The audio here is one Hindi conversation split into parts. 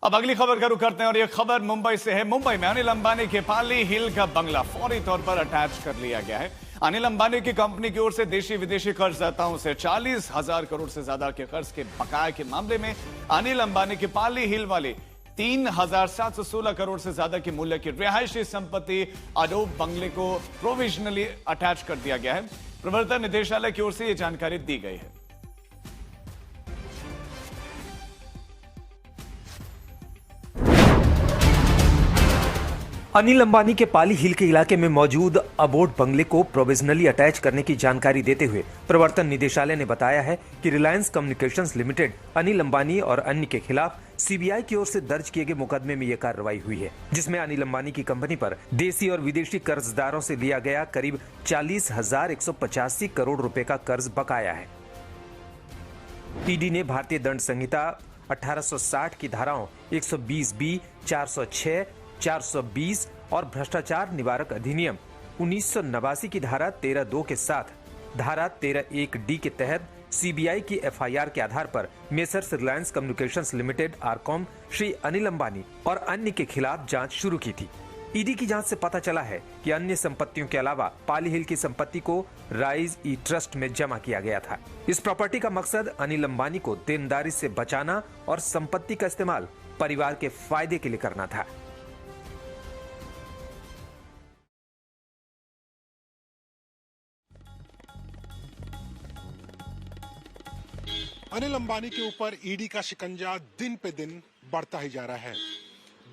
अब अगली खबर का रुख करते हैं और ये खबर मुंबई से है। मुंबई में अनिल अंबानी के पाली हिल का बंगला फौरी तौर पर अटैच कर लिया गया है। अनिल अंबानी की कंपनी की ओर से देशी विदेशी कर्जदाताओं से 40,000 करोड़ से ज्यादा के कर्ज के बकाया के मामले में अनिल अंबानी के पाली हिल वाले 3,716 करोड़ से ज्यादा के मूल्य की रिहायशी संपत्ति अडोब बंगले को प्रोविजनली अटैच कर दिया गया है। प्रवर्तन निदेशालय की ओर से यह जानकारी दी गई है। अनिल अंबानी के पाली हिल के इलाके में मौजूद अबोड बंगले को प्रोविजनली अटैच करने की जानकारी देते हुए प्रवर्तन निदेशालय ने बताया है कि रिलायंस कम्युनिकेशंस लिमिटेड अनिल अंबानी और अन्य के खिलाफ सीबीआई की ओर से दर्ज किए गए मुकदमे में यह कार्रवाई हुई है, जिसमें अनिल अंबानी की कंपनी पर देसी और विदेशी कर्जदारों से लिया गया करीब 40,185 करोड़ रुपए का कर्ज बकाया है। ईडी ने भारतीय दंड संहिता 1860 की धाराओं 120B, 406, 420 और भ्रष्टाचार निवारक अधिनियम 1989 की धारा 13(2) के साथ धारा 13(1)D के तहत सीबीआई की एफआईआर के आधार पर messrs Reliance communications limited RCom Shri Anil Ambani और अन्य के खिलाफ जांच शुरू की थी। ईडी की जांच से पता चला है कि अन्य संपत्तियों के अलावा पाली हिल की संपत्ति को राइज ई ट्रस्ट में जमा किया गया था। इस प्रॉपर्टी का मकसद अनिल अंबानी को देनदारी से बचाना और संपत्ति का इस्तेमाल परिवार के फायदे के लिए करना था। अनिल अंबानी के ऊपर ईडी का शिकंजा दिन पे दिन बढ़ता ही जा रहा है।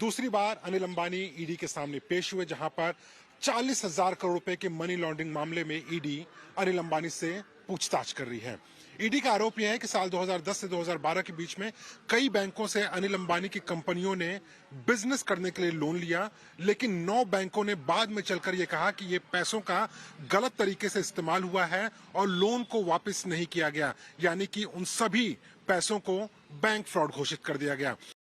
दूसरी बार अनिल अंबानी ईडी के सामने पेश हुए, जहां पर 40,000 करोड़ रुपए के मनी लॉन्ड्रिंग मामले में ईडी अनिल अंबानी से पूछताछ कर रही है। ईडी का आरोप यह है कि साल 2010 से 2012 के बीच में कई बैंकों से अनिल अंबानी की कंपनियों ने बिजनेस करने के लिए लोन लिया, लेकिन 9 बैंकों ने बाद में चलकर यह कहा कि ये पैसों का गलत तरीके से इस्तेमाल हुआ है और लोन को वापस नहीं किया गया, यानी कि उन सभी पैसों को बैंक फ्रॉड घोषित कर दिया गया।